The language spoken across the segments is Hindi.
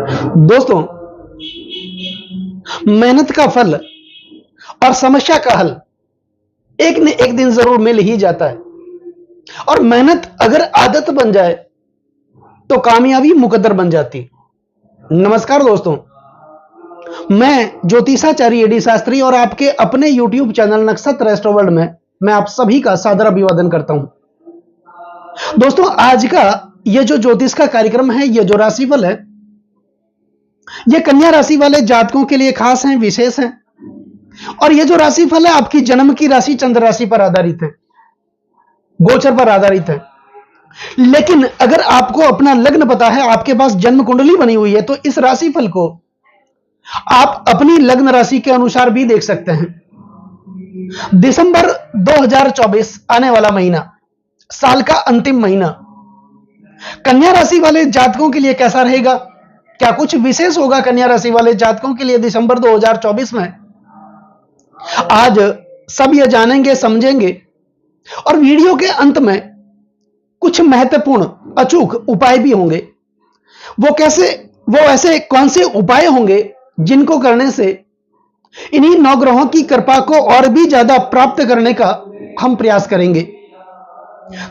दोस्तों, मेहनत का फल और समस्या का हल एक न एक दिन जरूर मिल ही जाता है। और मेहनत अगर आदत बन जाए तो कामयाबी मुकद्दर बन जाती। नमस्कार दोस्तों, मैं ज्योतिषाचार्य एडी शास्त्री और आपके अपने YouTube चैनल नक्षत्र एस्ट्रो वर्ल्ड में मैं आप सभी का सादर अभिवादन करता हूं। दोस्तों, आज का यह जो ज्योतिष का कार्यक्रम है, यह जो राशिफल है, यह कन्या राशि वाले जातकों के लिए खास है, विशेष है। और यह जो राशिफल है आपकी जन्म की राशि चंद्र राशि पर आधारित है, गोचर पर आधारित है। लेकिन अगर आपको अपना लग्न पता है, आपके पास जन्म कुंडली बनी हुई है, तो इस राशिफल को आप अपनी लग्न राशि के अनुसार भी देख सकते हैं। दिसंबर 2024 आने वाला महीना, साल का अंतिम महीना, कन्या राशि वाले जातकों के लिए कैसा रहेगा? क्या कुछ विशेष होगा कन्या राशि वाले जातकों के लिए दिसंबर 2024 में? आज सब ये जानेंगे, समझेंगे। और वीडियो के अंत में कुछ महत्वपूर्ण अचूक उपाय भी होंगे। वो ऐसे कौन से उपाय होंगे जिनको करने से इन्हीं नवग्रहों की कृपा को और भी ज्यादा प्राप्त करने का हम प्रयास करेंगे।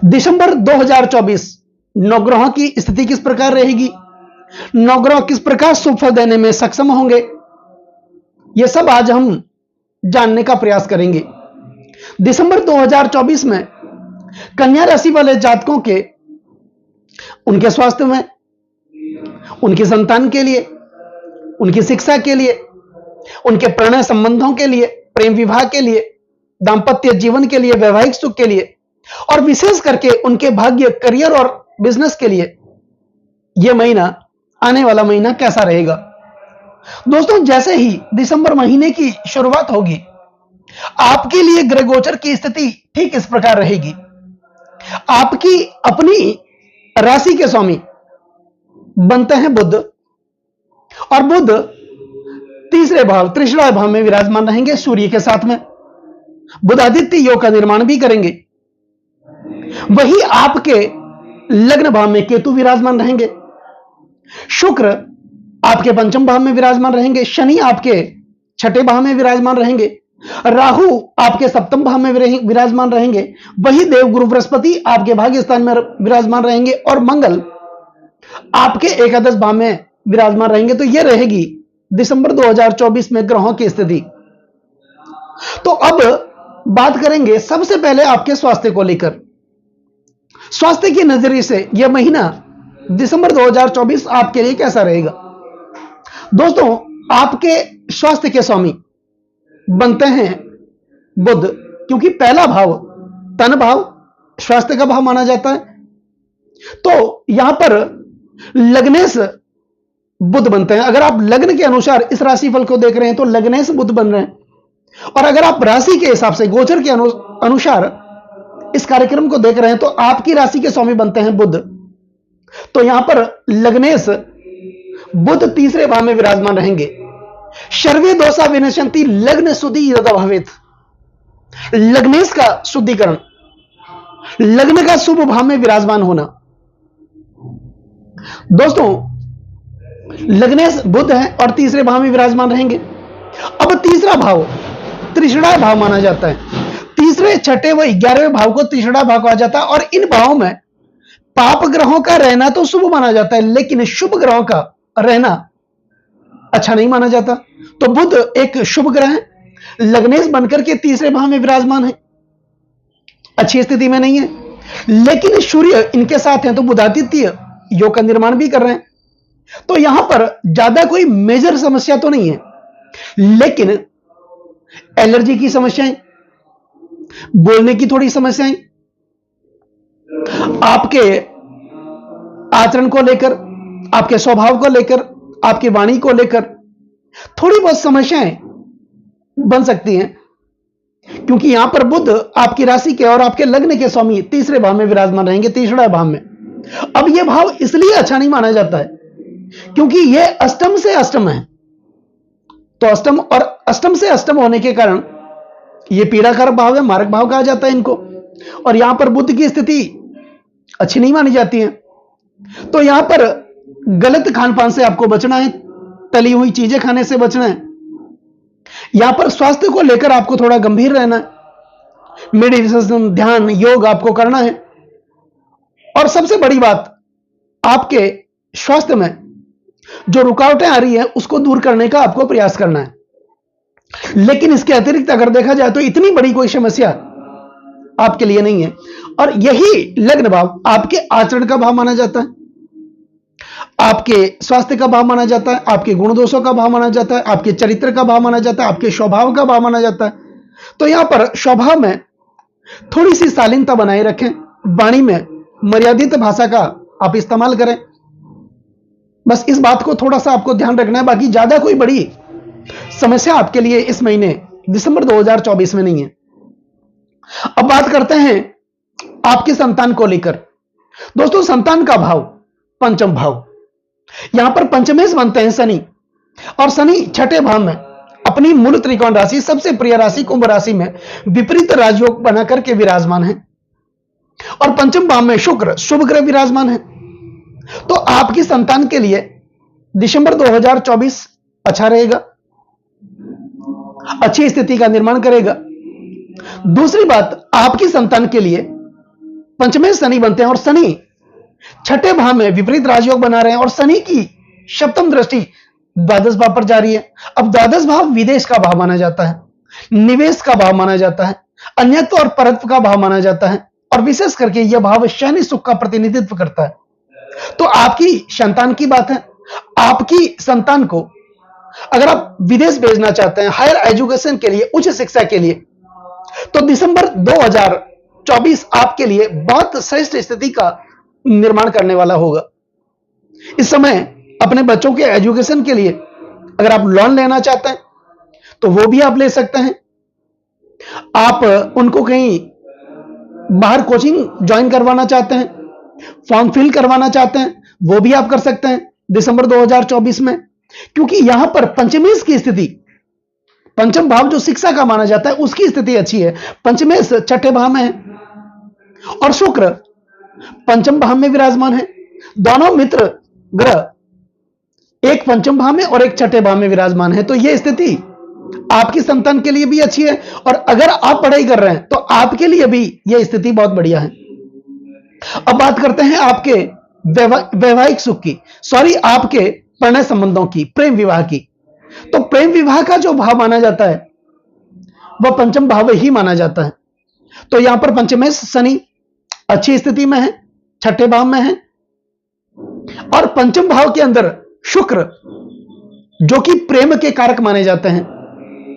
दिसंबर 2024 नवग्रहों की स्थिति किस प्रकार रहेगी, नवग्रह किस प्रकार शुभ फल देने में सक्षम होंगे, यह सब आज हम जानने का प्रयास करेंगे। दिसंबर 2024 में कन्या राशि वाले जातकों के उनके स्वास्थ्य में, उनकी संतान के लिए, उनकी शिक्षा के लिए, उनके प्रणय संबंधों के लिए, प्रेम विवाह के लिए, दांपत्य जीवन के लिए, वैवाहिक सुख के लिए, और विशेष करके उनके भाग्य, करियर और बिजनेस के लिए यह महीना, आने वाला महीना कैसा रहेगा। दोस्तों, जैसे ही दिसंबर महीने की शुरुआत होगी, आपके लिए ग्रह गोचर की स्थिति ठीक इस प्रकार रहेगी। आपकी अपनी राशि के स्वामी बनते हैं बुध, और बुध तीसरे भाव, त्रिशुरा भाव में विराजमान रहेंगे सूर्य के साथ में। बुध आदित्य योग का निर्माण भी करेंगे। वही आपके लग्न भाव में केतु विराजमान रहेंगे। शुक्र आपके पंचम भाव में विराजमान रहेंगे। शनि आपके छठे भाव में विराजमान रहेंगे। राहु आपके सप्तम भाव में विराजमान रहेंगे। वही देवगुरु बृहस्पति आपके भाग्य स्थान में विराजमान रहेंगे, और मंगल आपके एकादश भाव में विराजमान रहेंगे। तो यह रहेगी दिसंबर 2024 में ग्रहों की स्थिति। तो अब बात करेंगे सबसे पहले आपके स्वास्थ्य को लेकर। स्वास्थ्य की नजरिए से यह महीना दिसंबर 2024 आपके लिए कैसा रहेगा? दोस्तों, आपके स्वास्थ्य के स्वामी बनते हैं बुध, क्योंकि पहला भाव तन भाव, स्वास्थ्य का भाव माना जाता है। तो यहां पर लग्नेश बुध बनते हैं। अगर आप लग्न के अनुसार इस राशिफल को देख रहे हैं तो लग्नेश बुध बन रहे हैं। और अगर आप राशि के हिसाब से, गोचर के अनुसार इस कार्यक्रम को देख रहे हैं तो आपकी राशि के स्वामी बनते हैं बुध। तो यहां पर लग्नेश बुध तीसरे भाव में विराजमान रहेंगे। सर्वे दोषा विनश्यन्ति लग्न शुद्धि यदा भवेत्। लग्नेश का शुद्धिकरण, लग्न का शुभ भाव में विराजमान होना। दोस्तों, लग्नेश बुध है और तीसरे भाव में विराजमान रहेंगे। अब तीसरा भाव त्रिशुरा भाव माना जाता है। तीसरे, छठे व 11वें भाव को त्रिशुरा भाव कहा जाता है। और इन भावों में पाप ग्रहों का रहना तो शुभ माना जाता है, लेकिन शुभ ग्रहों का रहना अच्छा नहीं माना जाता। तो बुध एक शुभ ग्रह है, लग्नेश बनकर के तीसरे भाव में विराजमान है, अच्छी स्थिति में नहीं है। लेकिन सूर्य इनके साथ हैं, तो बुधादित्य योग का निर्माण भी कर रहे हैं। तो यहां पर ज्यादा कोई मेजर समस्या तो नहीं है, लेकिन एलर्जी की समस्याएं, बोलने की थोड़ी समस्याएं, आपके आचरण को लेकर, आपके स्वभाव को लेकर, आपकी वाणी को लेकर थोड़ी बहुत समस्याएं बन सकती हैं, क्योंकि यहां पर बुध आपकी राशि के और आपके लग्न के स्वामी तीसरे भाव में विराजमान रहेंगे, तीसरा भाव में। अब यह भाव इसलिए अच्छा नहीं माना जाता है क्योंकि यह अष्टम से अष्टम है। तो अष्टम और अष्टम से अष्टम होने के कारण यह पीड़ाकारक भाव है, मारक भाव कहा जाता है इनको। और यहां पर बुध की स्थिति अच्छी नहीं मानी जाती है। तो यहां पर गलत खान पान से आपको बचना है, तली हुई चीजें खाने से बचना है। यहां पर स्वास्थ्य को लेकर आपको थोड़ा गंभीर रहना है, मेडिटेशन, ध्यान, योग आपको करना है। और सबसे बड़ी बात, आपके स्वास्थ्य में जो रुकावटें आ रही है उसको दूर करने का आपको प्रयास करना है। लेकिन इसके अतिरिक्त अगर देखा जाए तो इतनी बड़ी कोई समस्या आपके लिए नहीं है। और यही लग्न भाव आपके आचरण का भाव माना जाता है, आपके स्वास्थ्य का भाव माना जाता है, आपके गुण दोषों का भाव माना जाता है, आपके चरित्र का भाव माना जाता है, आपके स्वभाव का भाव माना जाता है। तो यहां पर स्वभाव में थोड़ी सी शालीनता बनाए रखें, वाणी में मर्यादित भाषा का आप इस्तेमाल करें। बस इस बात को थोड़ा सा आपको ध्यान रखना है। बाकी ज्यादा कोई बड़ी समस्या आपके लिए इस महीने दिसंबर 2024 में नहीं है। अब बात करते हैं आपकी संतान को लेकर। दोस्तों, संतान का भाव पंचम भाव, यहां पर पंचमेश बनते हैं शनि, और शनि छठे भाव में अपनी मूल त्रिकोण राशि, सबसे प्रिय राशि कुंभ राशि में विपरीत राजयोग बनाकर के विराजमान है। और पंचम भाव में शुक्र शुभ ग्रह विराजमान है। तो आपकी संतान के लिए दिसंबर 2024 अच्छा रहेगा, अच्छी स्थिति का निर्माण करेगा। दूसरी बात, आपकी संतान के लिए पंचमेश शनि बनते हैं और शनि छठे भाव में विपरीत राजयोग बना रहे हैं, और शनि की सप्तम दृष्टि द्वादश भाव पर जा रही है। अब द्वादश भाव विदेश का भाव माना जाता है, निवेश का भाव माना जाता है, अन्यत्व और परत्व का भाव माना जाता है, और विशेष करके यह भाव शनि सुख का प्रतिनिधित्व करता है। तो आपकी संतान की बात है, आपकी संतान को अगर आप विदेश भेजना चाहते हैं हायर एजुकेशन के लिए, उच्च शिक्षा के लिए, तो दिसंबर 2024 आपके लिए बहुत श्रेष्ठ स्थिति का निर्माण करने वाला होगा। इस समय अपने बच्चों के एजुकेशन के लिए अगर आप लोन लेना चाहते हैं तो वो भी आप ले सकते हैं। आप उनको कहीं बाहर कोचिंग ज्वाइन करवाना चाहते हैं, फॉर्म फिल करवाना चाहते हैं, वो भी आप कर सकते हैं दिसंबर 2024 में। क्योंकि यहां पर पंचमेश की स्थिति, पंचम भाव जो शिक्षा का माना जाता है उसकी स्थिति अच्छी है। पंचमेश छठे भाव में है और शुक्र पंचम भाव में विराजमान है। दोनों मित्र ग्रह एक पंचम भाव में और एक छठे भाव में विराजमान है। तो यह स्थिति आपकी संतान के लिए भी अच्छी है, और अगर आप पढ़ाई कर रहे हैं तो आपके लिए भी यह स्थिति बहुत बढ़िया है। अब बात करते हैं आपके वैवाहिक सुख की, आपके प्रणय संबंधों की, प्रेम विवाह की। तो प्रेम विवाह का जो भाव माना जाता है वह पंचम भाव ही माना जाता है। तो यहां पर पंचमेश शनि अच्छी स्थिति में है, छठे भाव में है, और पंचम भाव के अंदर शुक्र जो कि प्रेम के कारक माने जाते हैं,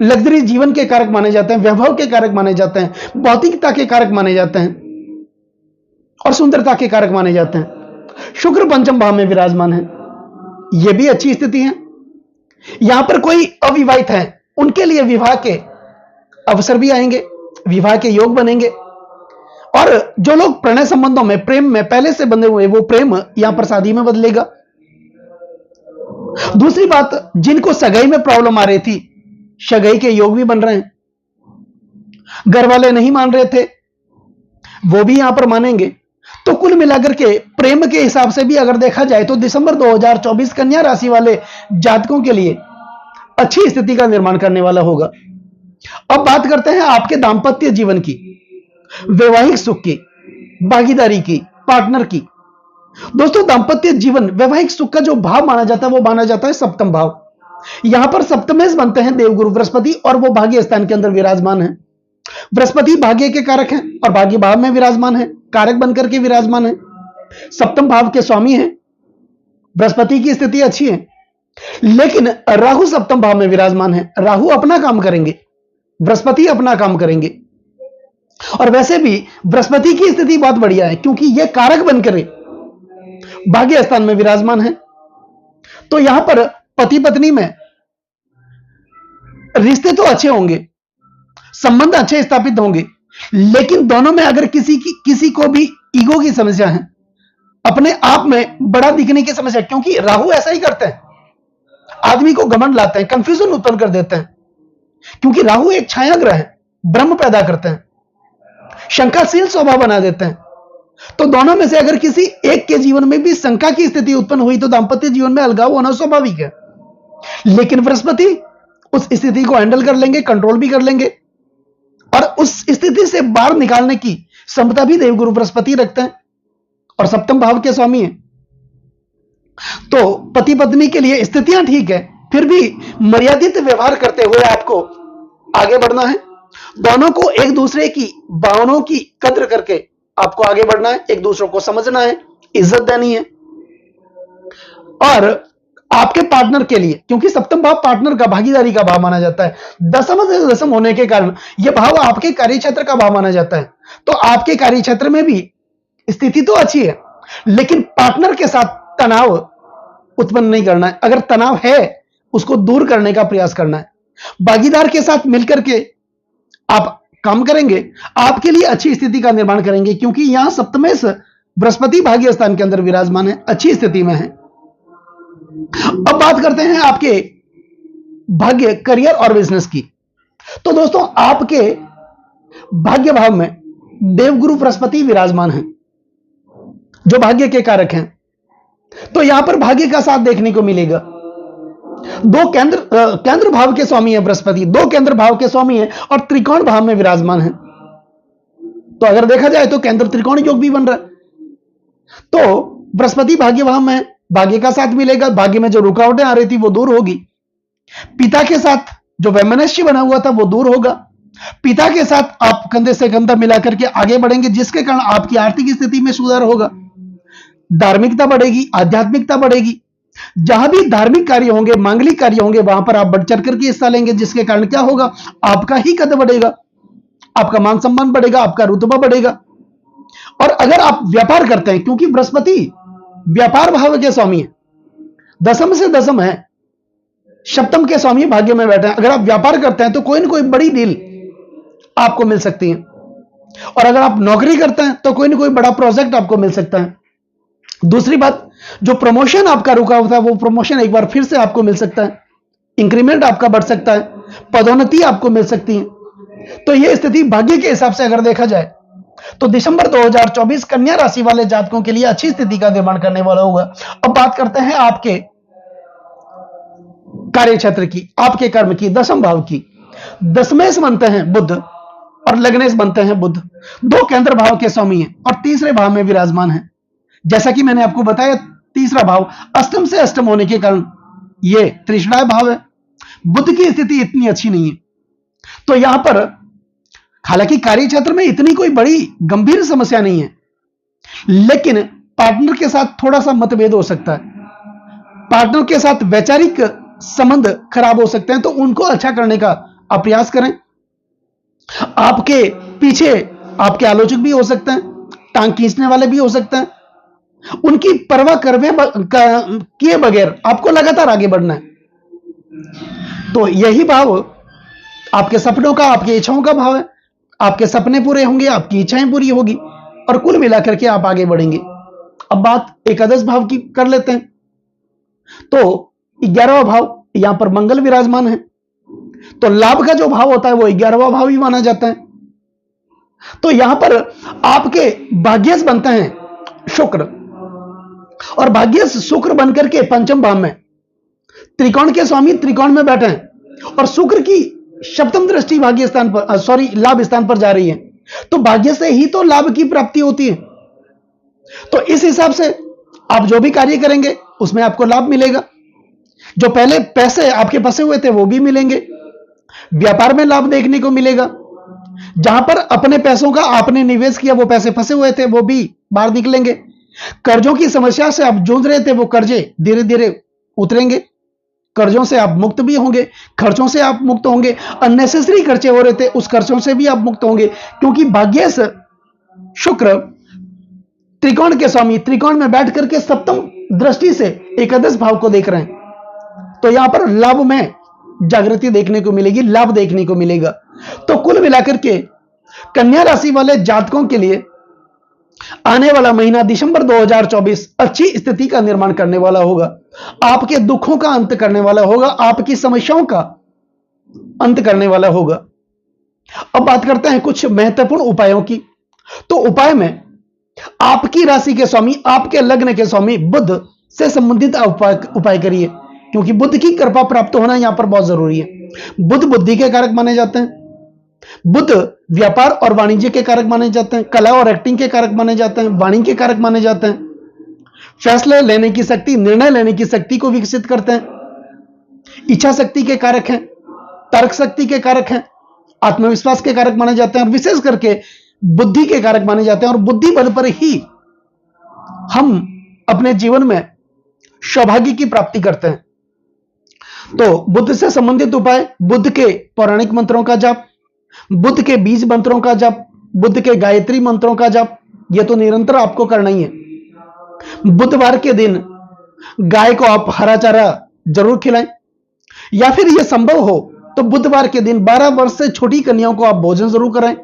लग्जरी जीवन के कारक माने जाते हैं, वैभव के कारक माने जाते हैं, भौतिकता के कारक माने जाते हैं, और सुंदरता के कारक माने जाते हैं। शुक्र पंचम भाव में विराजमान है, यह भी अच्छी स्थिति है। यहां पर कोई अविवाहित है उनके लिए विवाह के अवसर भी आएंगे, विवाह के योग बनेंगे। और जो लोग प्रणय संबंधों में, प्रेम में पहले से बंधे हुए, वो प्रेम यहां पर शादी में बदलेगा। दूसरी बात, जिनको सगाई में प्रॉब्लम आ रही थी, सगाई के योग भी बन रहे हैं। घर वाले नहीं मान रहे थे, वो भी यहां पर मानेंगे। तो कुल मिलाकर के प्रेम के हिसाब से भी अगर देखा जाए तो दिसंबर 2024 कन्या राशि वाले जातकों के लिए अच्छी स्थिति का निर्माण करने वाला होगा। अब बात करते हैं आपके दांपत्य जीवन की, वैवाहिक सुख की, भागीदारी की, पार्टनर की। दोस्तों, दांपत्य जीवन, वैवाहिक सुख का जो भाव माना जाता है वो माना जाता है सप्तम भाव। यहां पर सप्तमेश बनते हैं देवगुरु बृहस्पति, और वो भाग्य स्थान के अंदर विराजमान है। बृहस्पति भाग्य के कारक हैं और भाग्य भाव में विराजमान है, कारक बनकर के विराजमान है, सप्तम भाव के स्वामी हैं। बृहस्पति की स्थिति अच्छी है, लेकिन राहु सप्तम भाव में विराजमान है। राहु अपना काम करेंगे, बृहस्पति अपना काम करेंगे। और वैसे भी बृहस्पति की स्थिति बहुत बढ़िया है, क्योंकि यह कारक बनकर भाग्य स्थान में विराजमान है। तो यहां पर पति पत्नी में रिश्ते तो अच्छे होंगे, संबंध अच्छे स्थापित होंगे, लेकिन दोनों में अगर किसी को भी ईगो की समस्या है, अपने आप में बड़ा दिखने की समस्या, क्योंकि राहु ऐसा ही करते हैं, आदमी को घमंड लाते हैं, कंफ्यूजन उत्पन्न कर देते हैं। क्योंकि राहु एक छाया ग्रह है, भ्रम पैदा करते हैं, शंकाशील स्वभाव बना देते हैं। तो दोनों में से अगर किसी एक के जीवन में भी शंका की स्थिति उत्पन्न हुई तो दांपत्य जीवन में अलगाव होना स्वाभाविक है। लेकिन बृहस्पति उस स्थिति को हैंडल कर लेंगे, कंट्रोल भी कर लेंगे, और उस स्थिति से बाहर निकालने की क्षमता भी देवगुरु बृहस्पति रखते हैं और सप्तम भाव के स्वामी हैं। तो पति पत्नी के लिए स्थितियां ठीक है, फिर भी मर्यादित व्यवहार करते हुए आपको आगे बढ़ना है। दोनों को एक दूसरे की भावनाओं की कद्र करके आपको आगे बढ़ना है, एक दूसरे को समझना है, इज्जत देनी है। और आपके पार्टनर के लिए, क्योंकि सप्तम भाव पार्टनर का, भागीदारी का भाव माना जाता है, दसम से दसम होने के कारण यह भाव आपके कार्यक्षेत्र का भाव माना जाता है। तो आपके कार्यक्षेत्र में भी स्थिति तो अच्छी है, लेकिन पार्टनर के साथ तनाव उत्पन्न नहीं करना है। अगर तनाव है उसको दूर करने का प्रयास करना है। भागीदार के साथ मिलकर के आप काम करेंगे, आपके लिए अच्छी स्थिति का निर्माण करेंगे, क्योंकि यहां सप्तमेश बृहस्पति भाग्य स्थान के अंदर विराजमान है, अच्छी स्थिति में है। अब बात करते हैं आपके भाग्य, करियर और बिजनेस की। तो दोस्तों, आपके भाग्य भाव में देवगुरु बृहस्पति विराजमान है, जो भाग्य के कारक हैं। तो यहां पर भाग्य का साथ देखने को मिलेगा। दो केंद्र भाव के स्वामी है बृहस्पति, दो केंद्र भाव के स्वामी है और त्रिकोण भाव में विराजमान है। तो अगर देखा जाए तो केंद्र त्रिकोण योग भी बन रहा है। तो बृहस्पति भाग्य भाव में भाग्य का साथ मिलेगा, भाग्य में जो रुकावटें आ रही थी वो दूर होगी। पिता के साथ जो वैमनस्य बना हुआ था वो दूर होगा। पिता के साथ आप कंधे से कंधा मिलाकर के आगे बढ़ेंगे, जिसके कारण आपकी आर्थिक स्थिति में सुधार होगा। धार्मिकता बढ़ेगी, आध्यात्मिकता बढ़ेगी। जहां भी धार्मिक कार्य होंगे, मांगलिक कार्य होंगे, वहां पर आप बढ़ चढ़ करके हिस्सा लेंगे, जिसके कारण क्या होगा, आपका ही कद बढ़ेगा, आपका मान सम्मान बढ़ेगा, आपका रुतबा बढ़ेगा। और अगर आप व्यापार करते हैं, क्योंकि बृहस्पति व्यापार भाव के स्वामी है, दसम से दसम है, सप्तम के स्वामी भाग्य में बैठे हैं। अगर आप व्यापार करते हैं तो कोई ना कोई बड़ी डील आपको मिल सकती है, और अगर आप नौकरी करते हैं तो कोई ना कोई बड़ा प्रोजेक्ट आपको मिल सकता है। दूसरी बात, जो प्रमोशन आपका रुका हुआ था वो प्रमोशन एक बार फिर से आपको मिल सकता है, इंक्रीमेंट आपका बढ़ सकता है, पदोन्नति आपको मिल सकती है। तो यह स्थिति भाग्य के हिसाब से अगर देखा जाए तो दिसंबर 2024 कन्या राशि वाले जातकों के लिए अच्छी स्थिति का निर्माण करने वाला होगा। अब बात करते हैं आपके कार्य क्षेत्र की, आपके कर्म की, दसम भाव की। दसमेश बनते हैं बुध और लग्नेश बनते हैं बुध, दो केंद्र भाव के स्वामी हैं और तीसरे भाव में विराजमान है। जैसा कि मैंने आपको बताया, तीसरा भाव अष्टम से अष्टम होने के कारण यह त्रिशणाय भाव है। बुध की स्थिति इतनी अच्छी नहीं है। तो यहां पर हालांकि कार्य क्षेत्र में इतनी कोई बड़ी गंभीर समस्या नहीं है, लेकिन पार्टनर के साथ थोड़ा सा मतभेद हो सकता है, पार्टनर के साथ वैचारिक संबंध खराब हो सकते हैं। तो उनको अच्छा करने का आप प्रयास करें। आपके पीछे आपके आलोचक भी हो सकते हैं, टांग खींचने वाले भी हो सकते हैं। उनकी परवाह किए बगैर आपको लगातार आगे बढ़ना है। तो यही भाव आपके सपनों का, आपकी इच्छाओं का भाव है। आपके सपने पूरे होंगे, आपकी इच्छाएं पूरी होगी और कुल मिलाकर के आप आगे बढ़ेंगे। अब बात एकादश भाव की कर लेते हैं। तो 11वां भाव, यहां पर मंगल विराजमान है। तो लाभ का जो भाव होता है वो 11वां भाव ही माना जाता है। तो यहां पर आपके भाग्यश बनते हैं शुक्र, और भाग्यश शुक्र बनकर के पंचम भाव में त्रिकोण के स्वामी त्रिकोण में बैठे हैं, और शुक्र की सप्तम दृष्टि भाग्य स्थान पर, लाभ स्थान पर जा रही है। तो भाग्य से ही तो लाभ की प्राप्ति होती है। तो इस हिसाब से आप जो भी कार्य करेंगे उसमें आपको लाभ मिलेगा। जो पहले पैसे आपके फंसे हुए थे वो भी मिलेंगे, व्यापार में लाभ देखने को मिलेगा। जहां पर अपने पैसों का आपने निवेश किया, वो पैसे फंसे हुए थे वो भी बाहर निकलेंगे। कर्जों की समस्या से आप जूझ रहे थे, वो कर्जे धीरे धीरे उतरेंगे। कर्जों से आप मुक्त भी होंगे, खर्चों से आप मुक्त होंगे। अननेसेसरी खर्चे हो रहे थे, उस खर्चों से भी आप मुक्त होंगे, क्योंकि भाग्यश शुक्र त्रिकोण के स्वामी त्रिकोण में बैठ करके सप्तम दृष्टि से एकादश भाव को देख रहे हैं। तो यहां पर लाभ में जागृति देखने को मिलेगी, लाभ देखने को मिलेगा। तो कुल मिलाकर के कन्या राशि वाले जातकों के लिए आने वाला महीना दिसंबर 2024 अच्छी स्थिति का निर्माण करने वाला होगा। आपके दुखों का अंत करने वाला होगा, आपकी समस्याओं का अंत करने वाला होगा। अब बात करते हैं कुछ महत्वपूर्ण उपायों की। तो उपाय में आपकी राशि के स्वामी, आपके लग्न के स्वामी बुध से संबंधित उपाय करिए, क्योंकि बुध की कृपा प्राप्त होना यहां पर बहुत जरूरी है। बुध बुद्धि के कारक माने जाते हैं, बुध व्यापार और वाणिज्य के कारक माने जाते हैं, कला और एक्टिंग के कारक माने जाते हैं, वाणी के कारक माने जाते हैं, फैसले लेने की शक्ति, निर्णय लेने की शक्ति को विकसित करते हैं, इच्छा शक्ति के कारक हैं, तर्क शक्ति के कारक हैं, आत्मविश्वास के कारक माने जाते हैं और विशेष करके बुद्धि के कारक माने जाते हैं। और बुद्धि बल पर ही हम अपने जीवन में सौभाग्य की प्राप्ति करते हैं। तो बुद्ध से संबंधित उपाय, बुद्ध के पौराणिक मंत्रों का जाप, बुद्ध के बीज मंत्रों का जाप, बुद्ध के गायत्री मंत्रों का जाप, यह तो निरंतर आपको करना ही है। बुधवार के दिन गाय को आप हरा चारा जरूर खिलाएं, या फिर यह संभव हो तो बुधवार के दिन 12 वर्ष से छोटी कन्याओं को आप भोजन जरूर कराएं।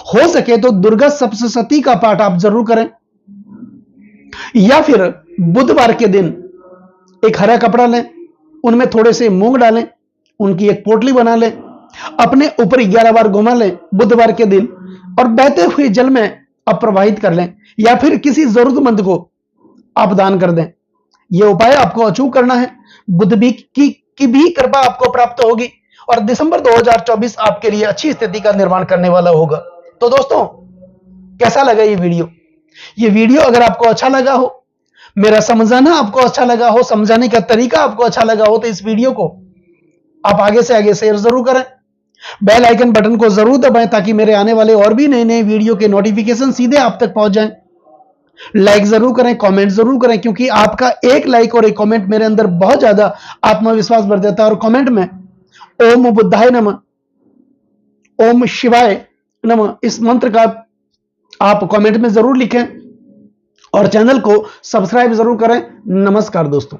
हो सके तो दुर्गा सप्तशती का पाठ आप जरूर करें, या फिर बुधवार के दिन एक हरा कपड़ा लें, उनमें थोड़े से मूंग डालें, उनकी एक पोटली बना लें, अपने ऊपर 11 बार घुमा लें बुधवार के दिन और बहते हुए जल में आप प्रवाहित कर लें, या फिर किसी जरूरतमंद को आप दान कर दें। यह उपाय आपको अचूक करना है। बुध भी की भी कृपा आपको प्राप्त होगी और दिसंबर 2024 आपके लिए अच्छी स्थिति का निर्माण करने वाला होगा। तो दोस्तों, कैसा लगा ये वीडियो? ये वीडियो अगर आपको अच्छा लगा हो, मेरा समझाना आपको अच्छा लगा हो, समझाने का तरीका आपको अच्छा लगा हो, तो इस वीडियो को आप आगे से आगे शेयर जरूर करें। बेल आइकन बटन को जरूर दबाएं ताकि मेरे आने वाले और भी नए नए वीडियो के नोटिफिकेशन सीधे आप तक पहुंच जाएं। लाइक जरूर करें, कमेंट जरूर करें, क्योंकि आपका एक लाइक और एक कमेंट मेरे अंदर बहुत ज्यादा आत्मविश्वास भर देता है। और कमेंट में ओम बुद्धाय नमः, ओम शिवाय नमः, इस मंत्र का आप कमेंट में जरूर लिखें और चैनल को सब्सक्राइब जरूर करें। नमस्कार दोस्तों।